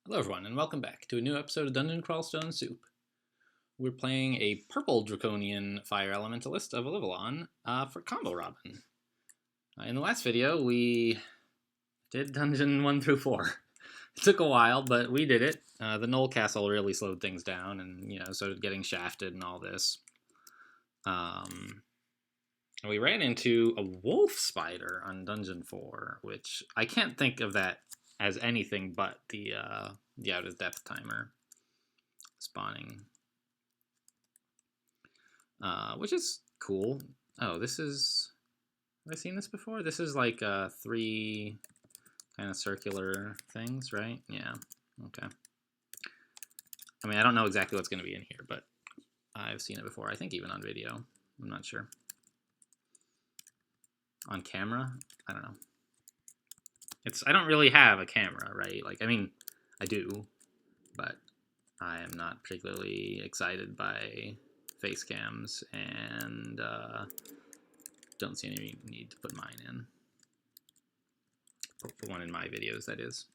Hello everyone, and welcome back to a new episode of Dungeon Crawl Stone Soup. We're playing a purple draconian fire elementalist of Olivallon for comborobin. In the last video, we did Dungeon 1 through 4. It took a while, but we did it. The Knoll Castle really slowed things down, and started getting shafted and all this. We ran into a wolf spider on Dungeon 4, which I can't think of that as anything but the out of depth timer spawning, which is cool. Oh, this is, have I seen this before? This is like 3 kind of circular things, right? Yeah, okay. I mean, I don't know exactly what's going to be in here, but I've seen it before. I think even on video. I'm not sure. On camera? I don't know. I don't really have a camera, right? Like, I mean, I do, but I am not particularly excited by face cams, and don't see any need to put mine in. For one in my videos, that is.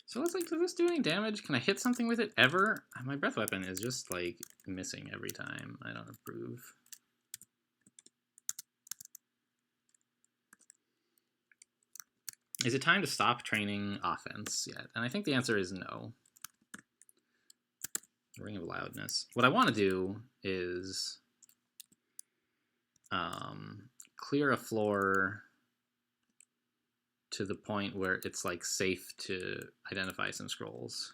So let's does this do any damage? Can I hit something with it ever? My breath weapon is just like missing every time. I don't approve. Is it time to stop training offense yet? And I think the answer is no. Ring of Loudness. What I want to do is clear a floor to the point where it's like safe to identify some scrolls.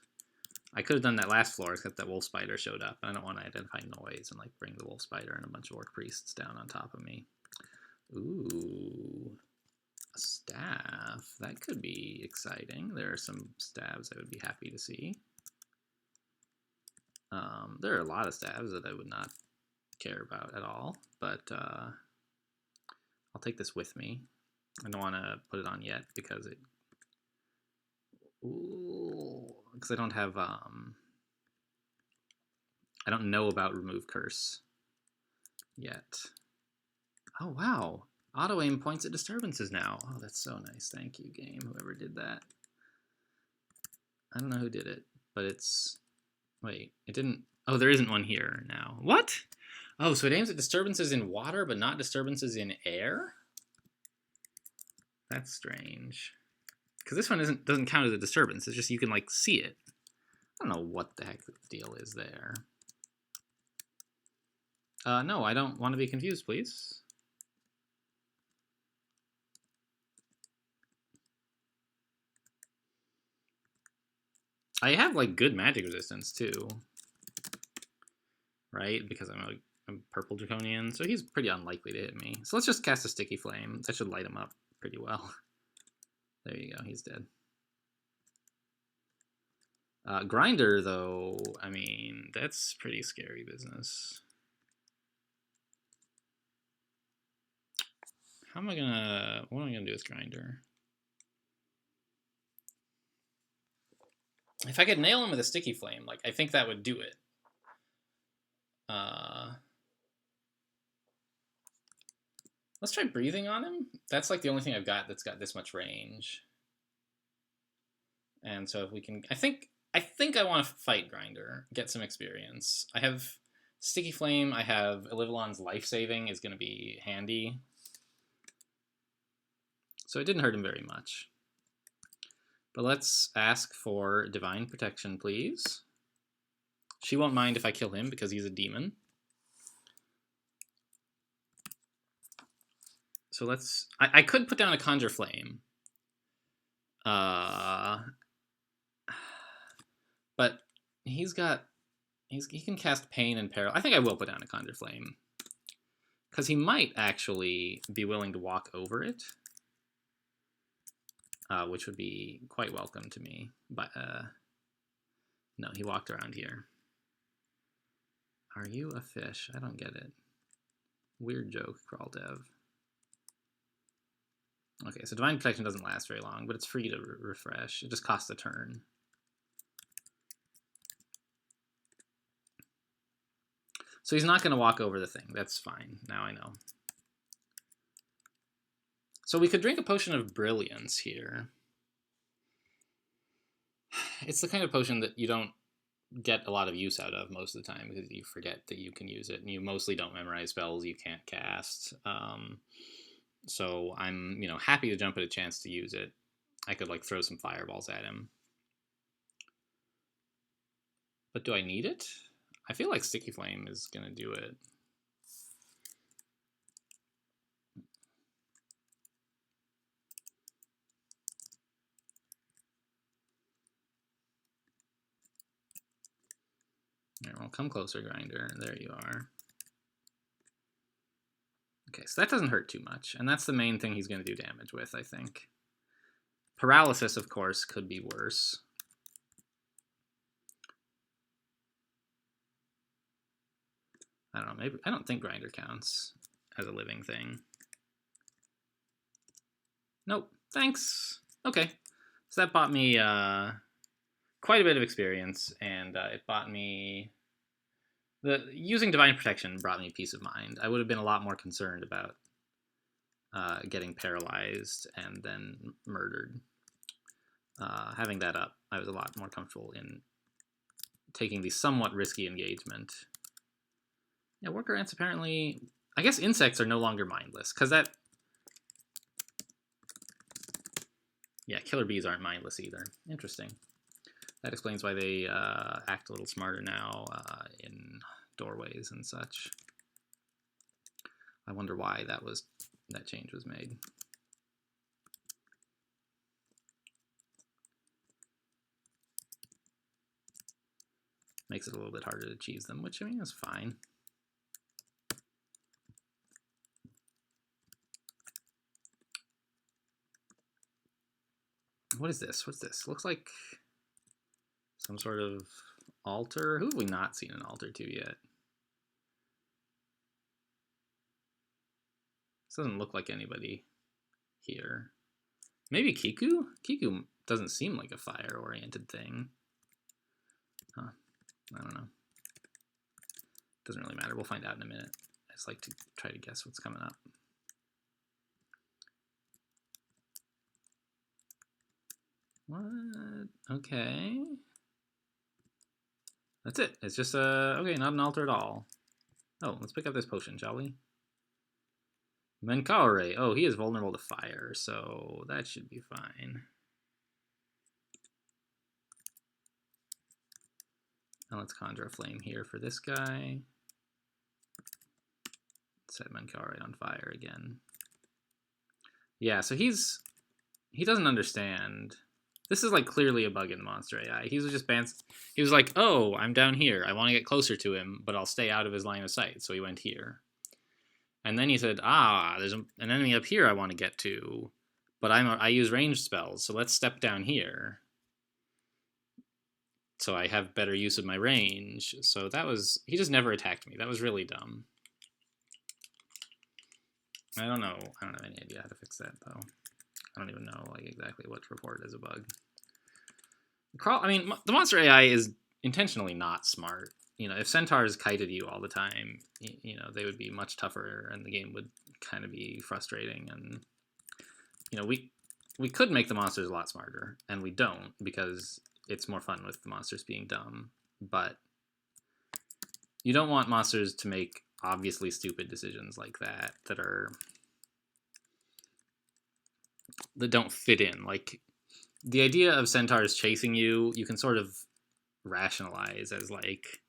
I could have done that last floor, except that wolf spider showed up. I don't want to identify noise and like bring the wolf spider and a bunch of orc priests down on top of me. Ooh, a staff. That could be exciting. There are some stabs I would be happy to see. There are a lot of stabs that I would not care about at all, but I'll take this with me. I don't want to put it on yet because I don't have I don't know about remove curse yet. Oh wow, auto aim points at disturbances now. Oh, that's so nice. Thank you, game, whoever did that. I don't know who did it, but it's, wait, it didn't. Oh, there isn't one here now. What? Oh, so it aims at disturbances in water, but not disturbances in air? That's strange. Because this one doesn't count as a disturbance. It's just you can like see it. I don't know what the heck the deal is there. No, I don't want to be confused, please. I have like good magic resistance too, right? Because I'm a purple draconian, so he's pretty unlikely to hit me. So let's just cast a sticky flame. That should light him up pretty well. There you go, he's dead. Grinder, though, I mean, that's pretty scary business. What am I gonna do with Grinder? If I could nail him with a sticky flame, like, I think that would do it. Let's try breathing on him. That's like the only thing I've got that's got this much range. And so if we can, I think I want to fight Grinder, get some experience. I have Sticky Flame, I have Olivallon's Life Saving is going to be handy. So it didn't hurt him very much. But let's ask for Divine Protection, please. She won't mind if I kill him because he's a demon. So let's, I could put down a Conjure Flame. But he can cast Pain and Peril. I think I will put down a Conjure Flame. Because he might actually be willing to walk over it. Which would be quite welcome to me. But, no, he walked around here. Are you a fish? I don't get it. Weird joke, Crawl Dev. Okay, so Divine Protection doesn't last very long, but it's free to refresh. It just costs a turn. So he's not going to walk over the thing. That's fine. Now I know. So we could drink a potion of brilliance here. It's the kind of potion that you don't get a lot of use out of most of the time because you forget that you can use it, and you mostly don't memorize spells you can't cast. So I'm, happy to jump at a chance to use it. I could like throw some fireballs at him. But do I need it? I feel like Sticky Flame is gonna do it. Here, well, come closer, Grinder. There you are. Okay, so that doesn't hurt too much, and that's the main thing he's going to do damage with, I think. Paralysis, of course, could be worse. I don't know, maybe I don't think Grinder counts as a living thing. Nope, thanks. Okay, so that bought me quite a bit of experience, and it bought me... Using Divine Protection brought me peace of mind. I would have been a lot more concerned about getting paralyzed and then murdered. Having that up, I was a lot more comfortable in taking the somewhat risky engagement. Yeah, worker ants apparently... I guess insects are no longer mindless, because that... Yeah, killer bees aren't mindless either. Interesting. That explains why they act a little smarter now in doorways and such. I wonder why that change was made. Makes it a little bit harder to cheese them, which I mean is fine. What is this? What's this? Looks like some sort of altar. Who have we not seen an altar to yet? This doesn't look like anybody here. Maybe Kiku? Kiku doesn't seem like a fire-oriented thing. Huh. I don't know. Doesn't really matter. We'll find out in a minute. I just like to try to guess what's coming up. What? Okay. That's it. It's just okay, not an altar at all. Oh, let's pick up this potion, shall we? Menkaure. Oh, he is vulnerable to fire, so that should be fine. Now let's conjure a flame here for this guy. Set Menkaure on fire again. Yeah, so he doesn't understand. This is like clearly a bug in the monster AI. He was just he was like, oh, I'm down here. I want to get closer to him, but I'll stay out of his line of sight. So he went here. And then he said, there's an enemy up here I want to get to, but I use ranged spells, so let's step down here. So I have better use of my range. So he just never attacked me. That was really dumb. I don't know. I don't have any idea how to fix that, though. I don't even know like exactly what to report as a bug. I mean, the monster AI is intentionally not smart. If Centaurs kited you all the time, they would be much tougher, and the game would kind of be frustrating. And we could make the monsters a lot smarter, and we don't because it's more fun with the monsters being dumb. But you don't want monsters to make obviously stupid decisions like that that don't fit in. Like, the idea of centaurs chasing you can sort of rationalize as like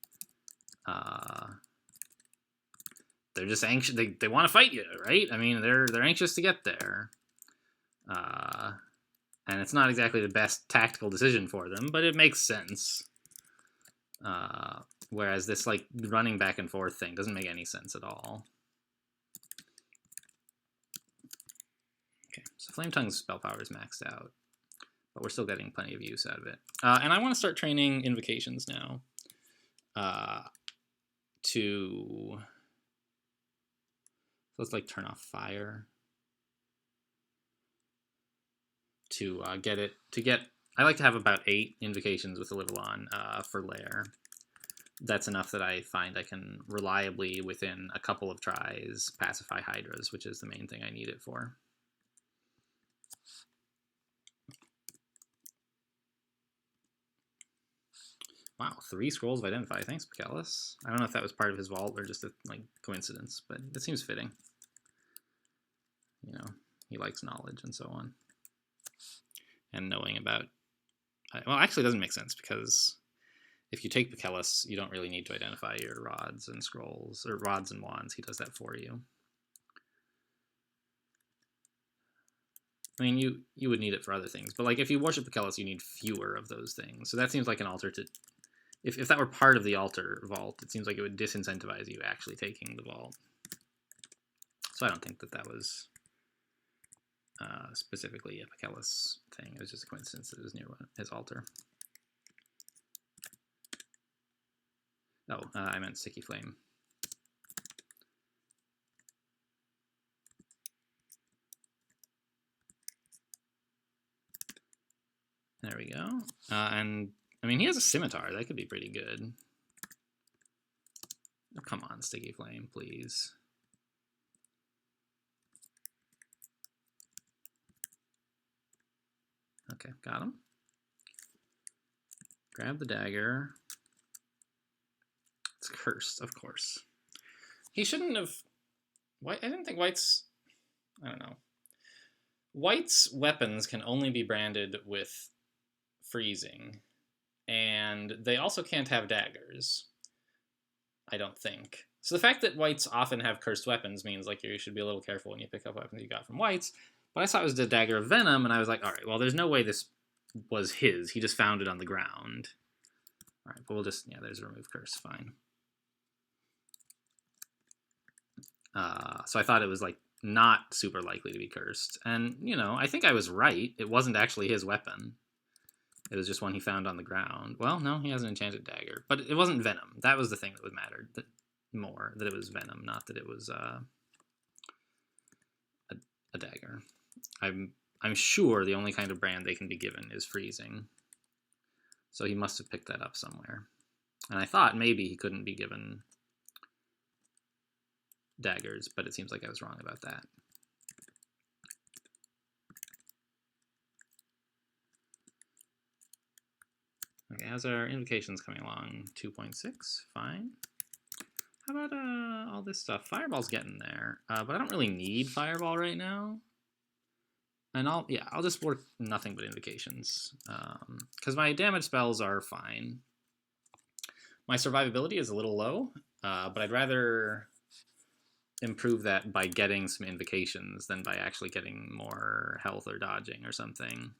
they're just anxious. They want to fight you, right? I mean, they're anxious to get there, and it's not exactly the best tactical decision for them, but it makes sense. Whereas this like running back and forth thing doesn't make any sense at all. Okay, so Flame Tongue's spell power is maxed out, but we're still getting plenty of use out of it. And I want to start training invocations now. Let's like turn off fire to get. I like to have about 8 invocations with a level on for lair. That's enough that I find I can reliably, within a couple of tries, pacify Hydras, which is the main thing I need it for. Wow, 3 scrolls of Identify. Thanks, Picellus. I don't know if that was part of his vault or just a like coincidence, but it seems fitting. You know, he likes knowledge and so on. And knowing about... Well, actually it doesn't make sense, because if you take Picellus, you don't really need to identify your rods and scrolls, or rods and wands. He does that for you. I mean, you would need it for other things, but like if you worship Picellus, you need fewer of those things. So that seems like an altar to... If that were part of the altar vault, it seems like it would disincentivize you actually taking the vault. So I don't think that that was specifically a Picellus thing. It was just a coincidence that it was near his altar. Oh, I meant Sticky Flame. There we go. And I mean, he has a Scimitar. That could be pretty good. Oh, come on, Sticky Flame, please. Okay, got him. Grab the dagger. It's cursed, of course. He shouldn't have... I didn't think White's... I don't know. White's weapons can only be branded with freezing, and they also can't have daggers, I don't think. So the fact that Whites often have cursed weapons means like you should be a little careful when you pick up weapons you got from Whites. But I saw it was the Dagger of Venom, and I was like, all right, well, there's no way this was his. He just found it on the ground. All right, but we'll just, yeah, there's a remove curse, fine. So I thought it was like not super likely to be cursed. And, you know, I think I was right. It wasn't actually his weapon. It was just one he found on the ground. Well, no, he has an enchanted dagger. But it wasn't Venom. That was the thing that would matter more, that it was Venom, not that it was a dagger. I'm sure the only kind of brand they can be given is freezing. So he must have picked that up somewhere. And I thought maybe he couldn't be given daggers, but it seems like I was wrong about that. Okay, how's our invocations coming along? 2.6, fine. How about all this stuff? Fireball's getting there, but I don't really need Fireball right now. And I'll just work nothing but invocations, because my damage spells are fine. My survivability is a little low, but I'd rather improve that by getting some invocations than by actually getting more health or dodging or something.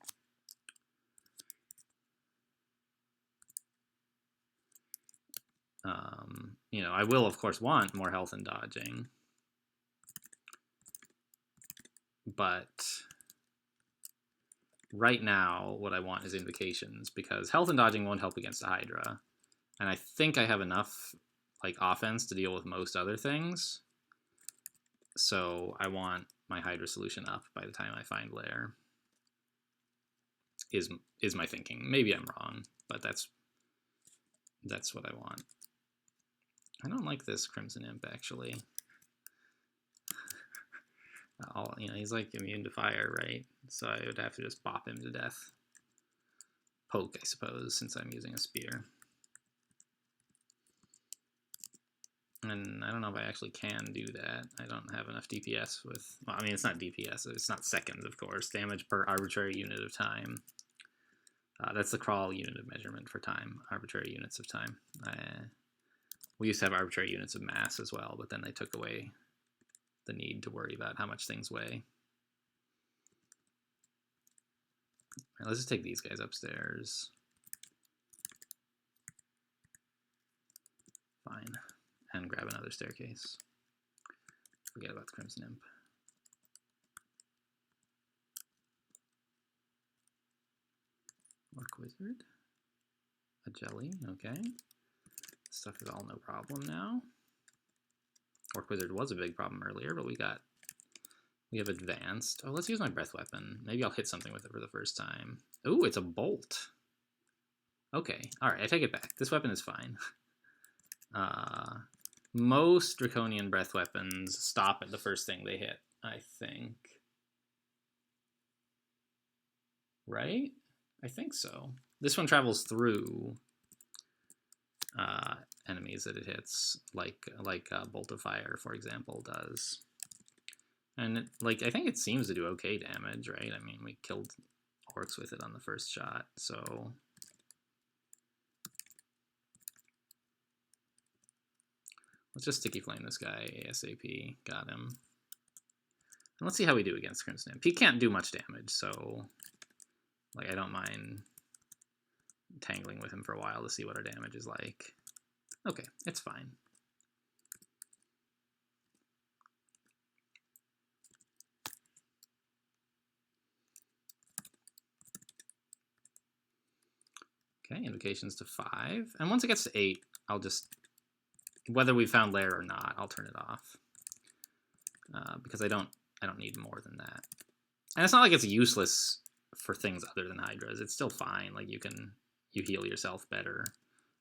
You know, I will, of course, want more health and dodging, but right now what I want is invocations, because health and dodging won't help against a Hydra, and I think I have enough like offense to deal with most other things, so I want my Hydra solution up by the time I find Lair, is my thinking. Maybe I'm wrong, but that's what I want. I don't like this Crimson Imp, actually. You know, he's like immune to fire, right? So I would have to just bop him to death. Poke, I suppose, since I'm using a spear. And I don't know if I actually can do that. I don't have enough DPS with... Well, I mean, it's not DPS. It's not seconds, of course. Damage per arbitrary unit of time. That's the crawl unit of measurement for time. Arbitrary units of time. We used to have arbitrary units of mass as well, but then they took away the need to worry about how much things weigh. All right, let's just take these guys upstairs. Fine. And grab another staircase. Forget about the Crimson Imp. Warg Wizard. A jelly, okay. Stuff is all no problem now. Warg Wizard was a big problem earlier, but we have advanced. Oh, let's use my breath weapon. Maybe I'll hit something with it for the first time. Ooh, it's a bolt. Okay, alright, I take it back. This weapon is fine. Most Draconian breath weapons stop at the first thing they hit, I think. Right? I think so. This one travels through. enemies that it hits, like Bolt of Fire, for example, does. And it, like, I think it seems to do okay damage, right? I mean, we killed orcs with it on the first shot, so let's just Sticky Flame this guy ASAP. Got him. And let's see how we do against Crimson Imp. He can't do much damage, so like I don't mind tangling with him for a while to see what our damage is like. Okay, it's fine. Okay, invocations to 5. And once it gets to 8, I'll just, whether we found lair or not, I'll turn it off. Because I don't need more than that. And it's not like it's useless for things other than Hydras. It's still fine. Like you heal yourself better.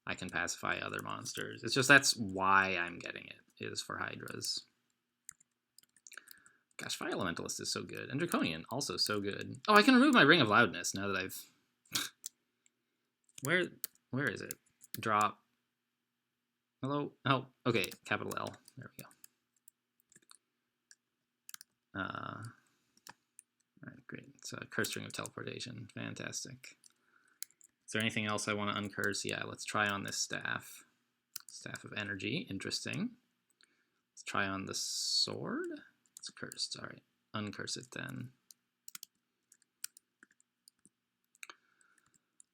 I can pacify other monsters. It's just that's why I'm getting it, is for Hydras. Gosh, Fire Elementalist is so good. And Draconian, also so good. Oh, I can remove my Ring of Loudness now that I've... Where is it? Drop. Hello? Oh, okay. Capital L. There we go. Alright, great. It's a Curse Ring of Teleportation. Fantastic. Is there anything else I want to uncurse? Yeah, let's try on this staff. Staff of Energy. Interesting. Let's try on the sword. It's cursed. Alright. Uncurse it then.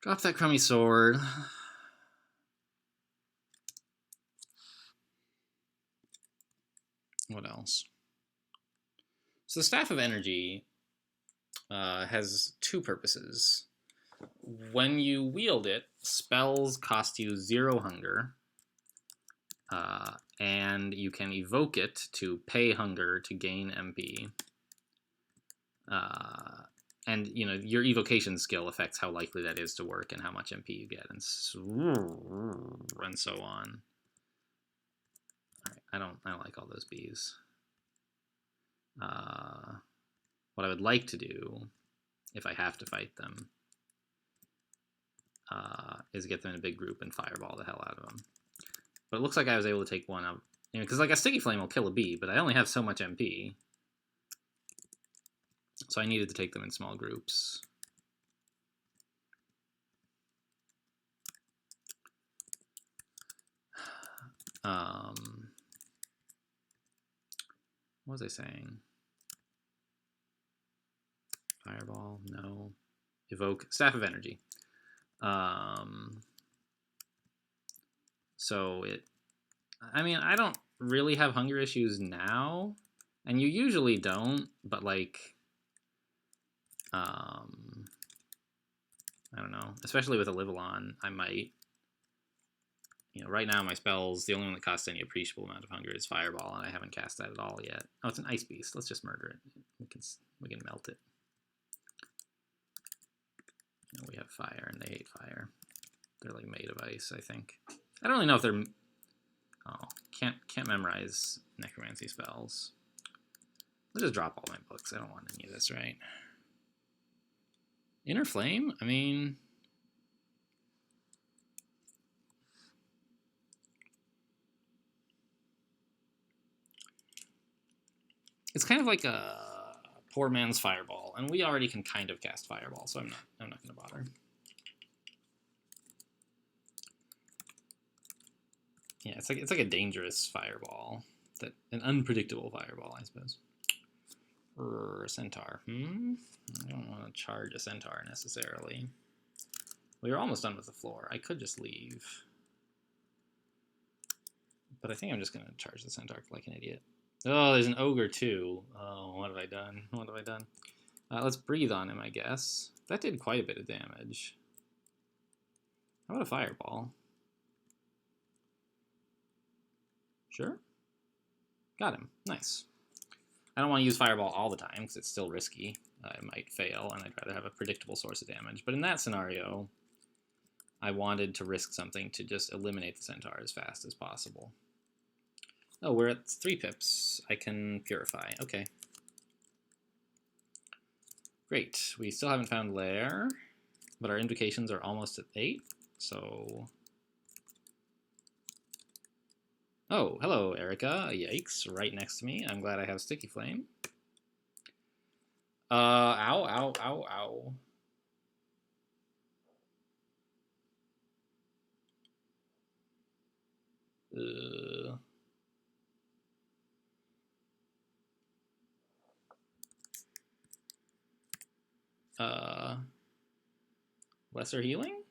Drop that crummy sword. What else? So the Staff of Energy has 2 purposes. When you wield it, spells cost you 0 hunger, and you can evoke it to pay hunger to gain MP. And you know your evocation skill affects how likely that is to work and how much MP you get, and so on. All right, I don't like all those bees. What I would like to do, if I have to fight them, is get them in a big group and fireball the hell out of them. But it looks like I was able to take one out, because like a Sticky Flame will kill a bee, but I only have so much MP. So I needed to take them in small groups. What was I saying? Fireball, no. Evoke, Staff of Energy. So it, I mean, I don't really have hunger issues now, and you usually don't, but like, I don't know, especially with a Livelon, I might. You know, right now my spells, the only one that costs any appreciable amount of hunger is Fireball, and I haven't cast that at all yet. Oh, it's an Ice Beast. Let's just murder it. We can melt it. You know, we have fire, and they hate fire. They're like made of ice, I think. I don't really know if they're... Oh, can't memorize necromancy spells. Let's just drop all my books. I don't want any of this, right? Inner Flame? I mean... It's kind of like a poor man's Fireball, and we already can kind of cast Fireball, so I'm not going to bother. Yeah, it's like a dangerous Fireball, an unpredictable Fireball, I suppose. Or a Centaur. I don't want to charge a Centaur necessarily. We were almost done with the floor. I could just leave, but I think I'm just going to charge the Centaur like an idiot. Oh, there's an ogre too. Oh, what have I done? What have I done? Let's breathe on him, I guess. That did quite a bit of damage. How about a fireball? Sure. Got him. Nice. I don't want to use fireball all the time because it's still risky. I might fail, and I'd rather have a predictable source of damage. But in that scenario, I wanted to risk something to just eliminate the Centaur as fast as possible. Oh, we're at 3 pips. I can purify. Okay. Great. We still haven't found lair, but our invocations are almost at 8, so Oh, hello, Erica. Yikes, right next to me. I'm glad I have Sticky Flame. Ow, ow, ow, ow. Lesser healing?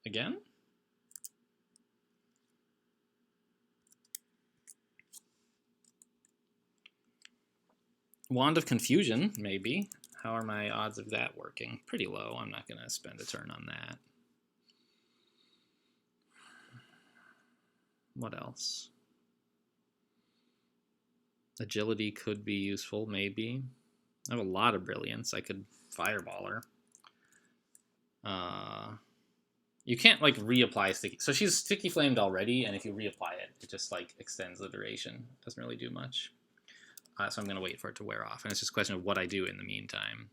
Again? Wand of Confusion, maybe. How are my odds of that working? Pretty low. I'm not going to spend a turn on that. What else? Agility could be useful, maybe. I have a lot of brilliance. I could Fireball her. You can't, like, reapply Sticky... So she's Sticky Flamed already, and if you reapply it, it just, like, extends the duration. Doesn't really do much. So I'm going to wait for it to wear off. And it's just a question of what I do in the meantime.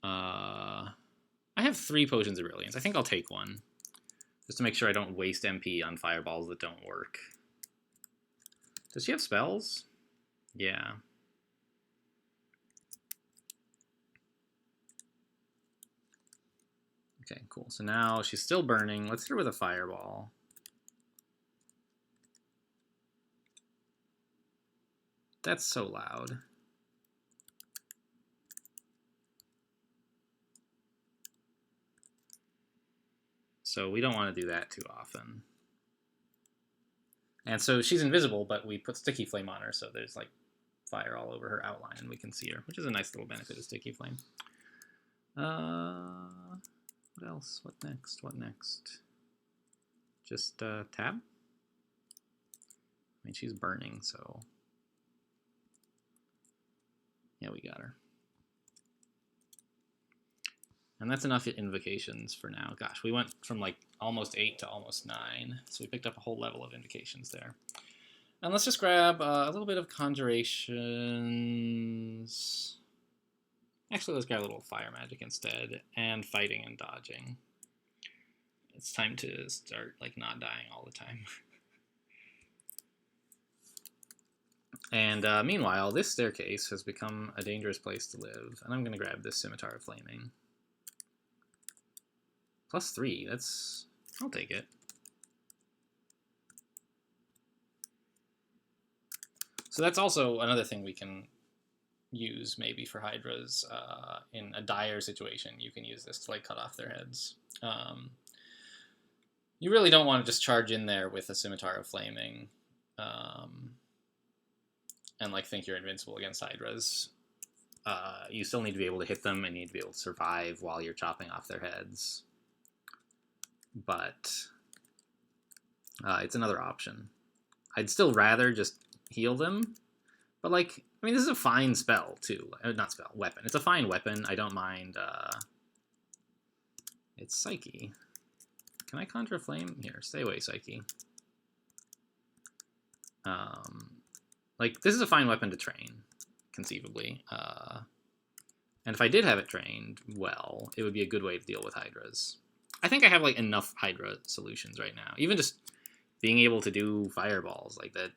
I have 3 Potions of Brilliance. I think I'll take one. Just to make sure I don't waste MP on Fireballs that don't work. Does she have spells? Yeah. Okay, cool. So now she's still burning. Let's hit her with a Fireball. That's so loud. So we don't want to do that too often. And so she's invisible, but we put Sticky Flame on her, so there's like fire all over her outline and we can see her, which is a nice little benefit of Sticky Flame. What else? What next? What next? Just tab? I mean, she's burning, so... Yeah, we got her. And that's enough invocations for now. Gosh, we went from like almost 8 to almost 9. So we picked up a whole level of invocations there. And let's just grab a little bit of conjurations. Actually, let's grab a little fire magic instead. And fighting and dodging. It's time to start like not dying all the time. And meanwhile, this staircase has become a dangerous place to live. And I'm going to grab this Scimitar of Flaming. +3, that's... I'll take it. So that's also another thing we can use maybe for Hydras. In a dire situation, you can use this to like cut off their heads. You really don't want to just charge in there with a Scimitar of Flaming and like think you're invincible against Hydras. You still need to be able to hit them and you need to be able to survive while you're chopping off their heads. But it's another option. I'd still rather just heal them, but like, I mean, this is a fine spell too. Not spell, weapon. It's a fine weapon. I don't mind. It's Psyche. Can I conjure a flame? Here, stay away, Psyche. Like, this is a fine weapon to train, conceivably. And if I did have it trained well, it would be a good way to deal with Hydras. I think I have like enough Hydra solutions right now. Even just being able to do fireballs like that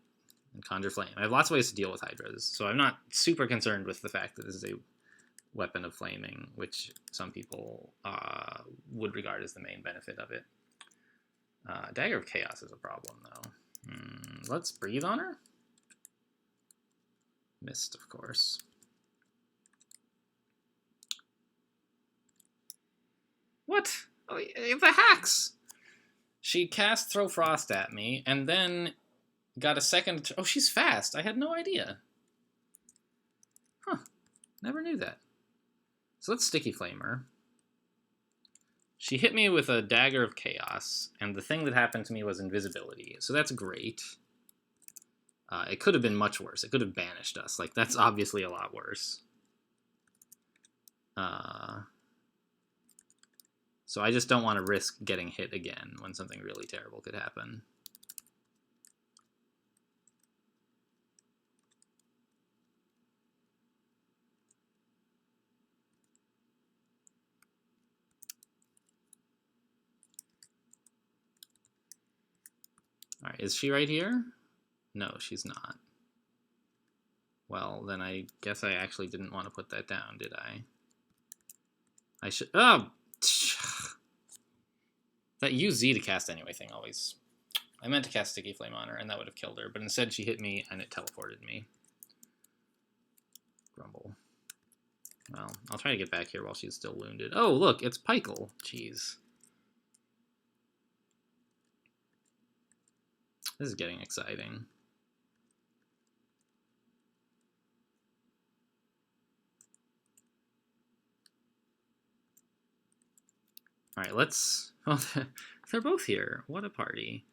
and conjure flame. I have lots of ways to deal with Hydras, so I'm not super concerned with the fact that this is a weapon of flaming, which some people would regard as the main benefit of it. Dagger of Chaos is a problem, though. Let's breathe on her. Mist, of course. What? Oh, the hacks! She cast Throw Frost at me, and then got a second... Oh, she's fast. I had no idea. Huh. Never knew that. So let's Sticky Flame her. She hit me with a Dagger of Chaos, and the thing that happened to me was invisibility. So that's great. It could have been much worse. It could have banished us. Like, that's obviously a lot worse. So I just don't want to risk getting hit again when something really terrible could happen. Alright, is she right here? No, she's not. Well, then I guess I actually didn't want to put that down, did I? I should... Oh! That use Z to cast anyway thing always... I meant to cast Sticky Flame on her, and that would have killed her, but instead she hit me, and it teleported me. Grumble. Well, I'll try to get back here while she's still wounded. Oh, look, it's Pykel. Jeez. This is getting exciting. Alright, let's... Oh, they're both here. What a party.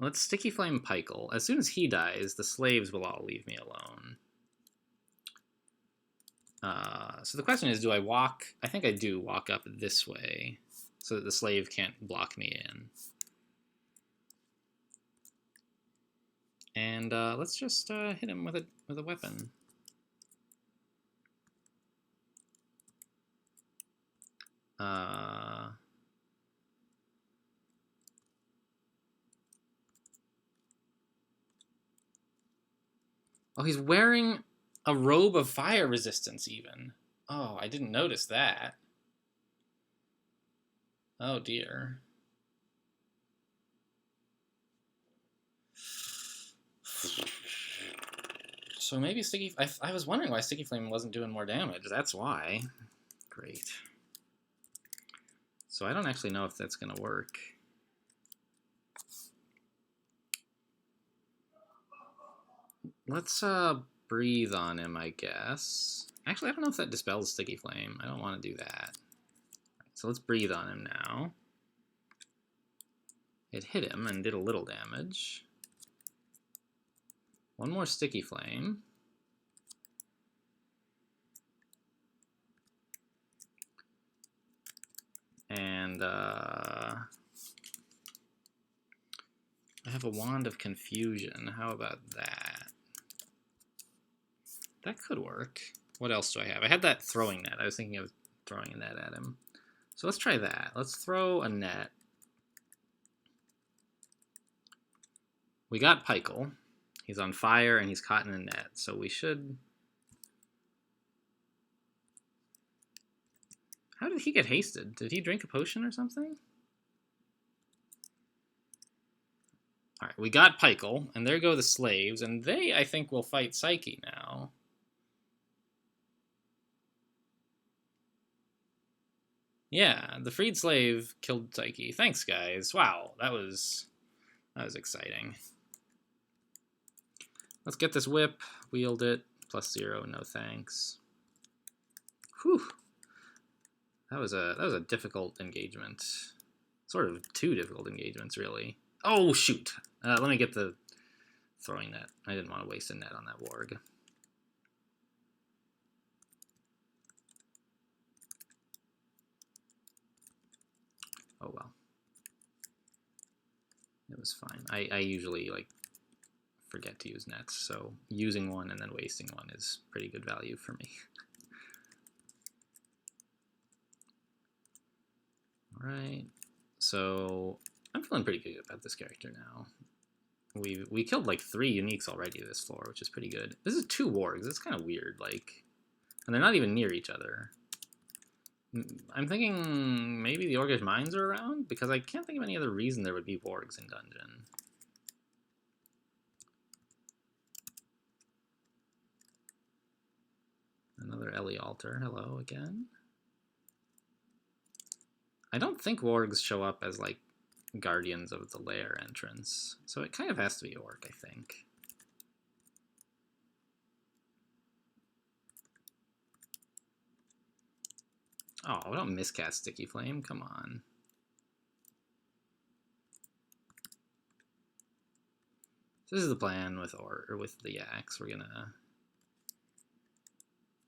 Let's Sticky Flame Pykel. As soon as he dies, the slaves will all leave me alone. So the question is, do I walk? I think I do walk up this way so that the slave can't block me in. And let's just hit him with a weapon. Oh, he's wearing a robe of fire resistance even. Oh, I didn't notice that. Oh dear. So maybe Sticky... I was wondering why Sticky Flame wasn't doing more damage. That's why. Great. So I don't actually know if that's going to work. Let's breathe on him, I guess. Actually, I don't know if that dispels Sticky Flame. I don't want to do that. So let's breathe on him now. It hit him and did a little damage. One more Sticky Flame. And I have a Wand of Confusion. How about that? That could work. What else do I have? I had that throwing net. I was thinking of throwing a net at him. So let's try that. Let's throw a net. We got Pykel. He's on fire and he's caught in a net. So we should... How did he get hasted? Did he drink a potion or something? Alright, we got Pykel, and there go the slaves, and they, I think, will fight Psyche now. Yeah, the freed slave killed Psyche. Thanks, guys. Wow, that was exciting. Let's get this whip, wield it, +0, no thanks. Whew. That was a difficult engagement. Sort of two difficult engagements, really. Oh, shoot. Let me get the throwing net. I didn't want to waste a net on that warg. Oh, well. It was fine. I usually, like, forget to use nets, so using one and then wasting one is pretty good value for me. Alright, so I'm feeling pretty good about this character now. We killed like 3 uniques already this floor, which is pretty good. This is 2 wargs. It's kind of weird, like, and they're not even near each other. I'm thinking maybe the Orcish Mines are around, because I can't think of any other reason there would be wargs in dungeon. Another Ellie altar. Hello again. I don't think wargs show up as like guardians of the lair entrance, so it kind of has to be orc, I think. Oh, don't miscast Sticky Flame, come on. This is the plan with the axe. We're gonna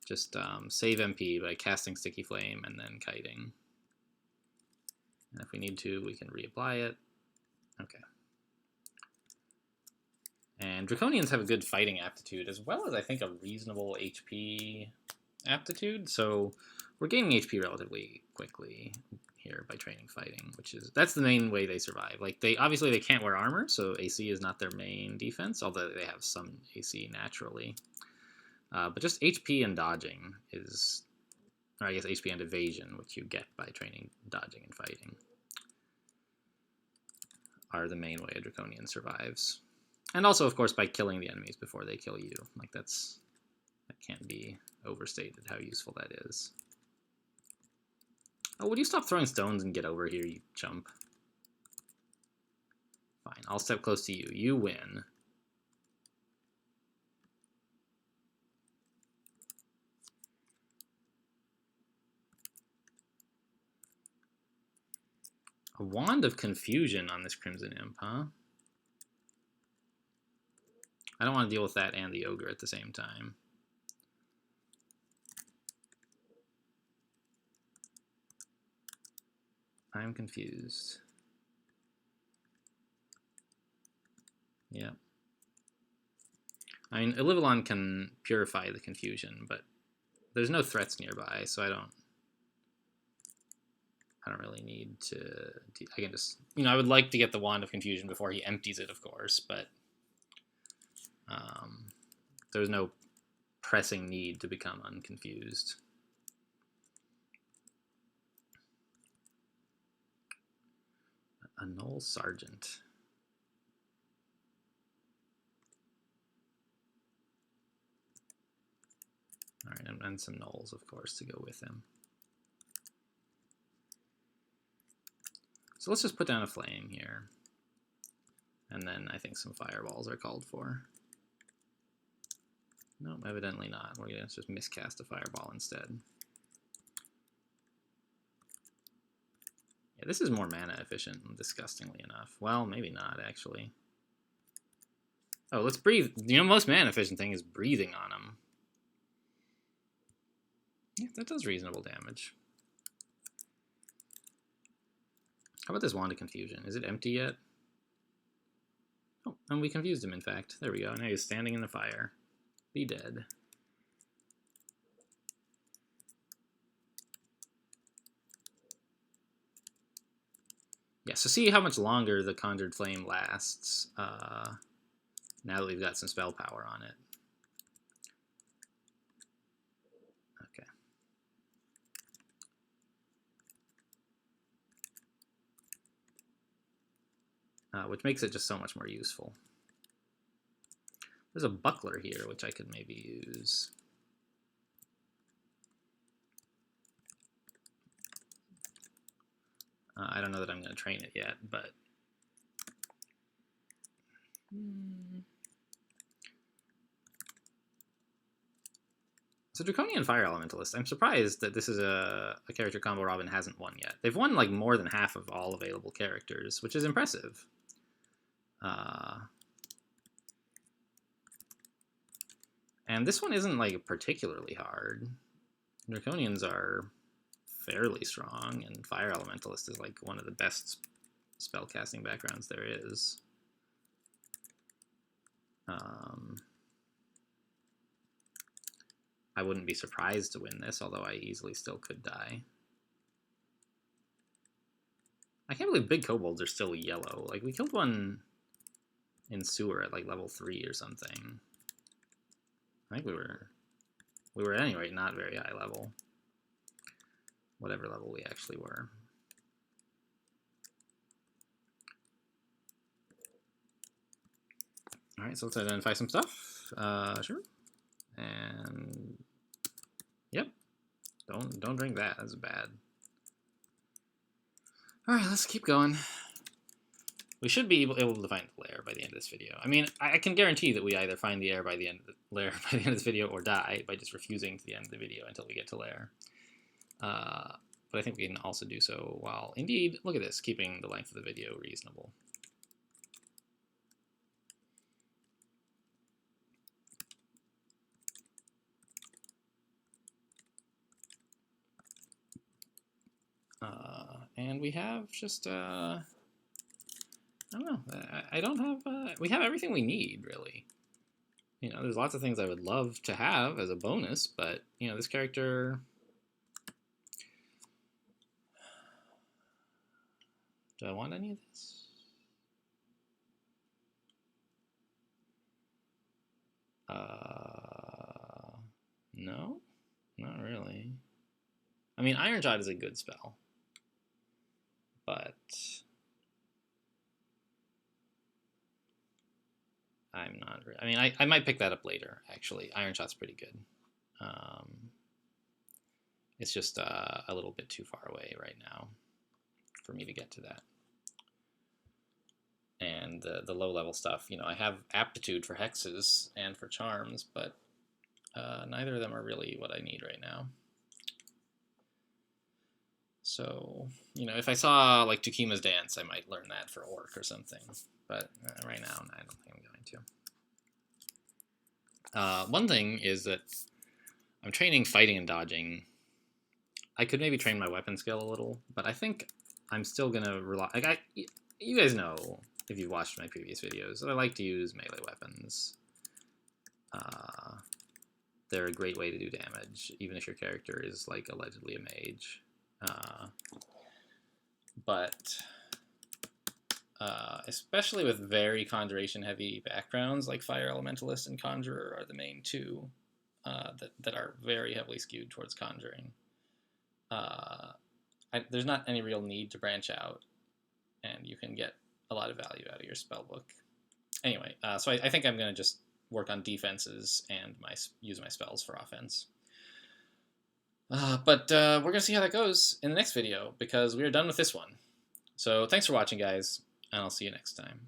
just save MP by casting Sticky Flame and then kiting. And if we need to, we can reapply it. Okay. And Draconians have a good fighting aptitude, as well as, I think, a reasonable HP aptitude. So we're gaining HP relatively quickly here by training fighting, that's the main way they survive. Like they can't wear armor, so AC is not their main defense, although they have some AC naturally. But just HP and dodging is, or I guess HP and evasion, which you get by training dodging and fighting, are the main way a Draconian survives. And also, of course, by killing the enemies before they kill you. Like that can't be overstated how useful that is. Oh, would you stop throwing stones and get over here, you chump? Fine, I'll step close to you. You win. A Wand of Confusion on this Crimson Imp, huh? I don't want to deal with that and the Ogre at the same time. I'm confused. Yeah. I mean, Elivalon can purify the confusion, but there's no threats nearby, so I don't really need to... I can just... I would like to get the Wand of Confusion before he empties it, of course, but there's no pressing need to become unconfused. A Null Sergeant. Alright, and some Nulls, of course, to go with him. So let's just put down a flame here. And then I think some fireballs are called for. No, evidently not. We're going to just miscast a fireball instead. Yeah, this is more mana efficient, disgustingly enough. Well, maybe not, actually. Oh, let's breathe. Most mana efficient thing is breathing on him. Yeah, that does reasonable damage. How about this Wand of Confusion? Is it empty yet? Oh, and we confused him, in fact. There we go. Now he's standing in the fire. Be dead. Yeah, so see how much longer the Conjured Flame lasts now that we've got some spell power on it. Okay. Which makes it just so much more useful. There's a Buckler here, which I could maybe use. I don't know that I'm going to train it yet, but... So Draconian Fire Elementalist, I'm surprised that this is a character comborobin hasn't won yet. They've won like more than half of all available characters, which is impressive. And this one isn't like particularly hard. Draconians are fairly strong, and Fire Elementalist is like one of the best spellcasting backgrounds there is. I wouldn't be surprised to win this, although I easily still could die. I can't believe big kobolds are still yellow. Like, we killed one in sewer at like level 3 or something. I think we were at any rate not very high level. Whatever level we actually were. Alright, so let's identify some stuff. Sure. And yep. Don't drink that. That's bad. Alright, let's keep going. We should be able to find the lair by the end of this video. I mean, I can guarantee that we either find the lair by the end of this video or die by just refusing to the end of the video until we get to lair. But I think we can also do so while, indeed, look at this, keeping the length of the video reasonable. And we have just, I don't know, I don't have, we have everything we need, really. You know, there's lots of things I would love to have as a bonus, but, you know, this character Do I want any of this? No, not really. I mean, Iron Shot is a good spell, but I'm not. I mean, I might pick that up later. Actually, Iron Shot's pretty good. It's just a little bit too far away right now for me to get to that. And the low level stuff, you know, I have aptitude for hexes and for charms, but neither of them are really what I need right now. So, you know, if I saw like Tukima's Dance, I might learn that for Orc or something. But right now, I don't think I'm going to. One thing is that I'm training fighting and dodging. I could maybe train my weapon skill a little, but I think I'm still gonna rely. Like you guys know if you've watched my previous videos that I like to use melee weapons. They're a great way to do damage, even if your character is like allegedly a mage. But especially with very conjuration heavy backgrounds, like Fire Elementalist and Conjurer are the main two that are very heavily skewed towards conjuring. There's not any real need to branch out, and you can get a lot of value out of your spellbook. Anyway, so I think I'm going to just work on defenses and use my spells for offense. But we're going to see how that goes in the next video, because we are done with this one. So thanks for watching, guys, and I'll see you next time.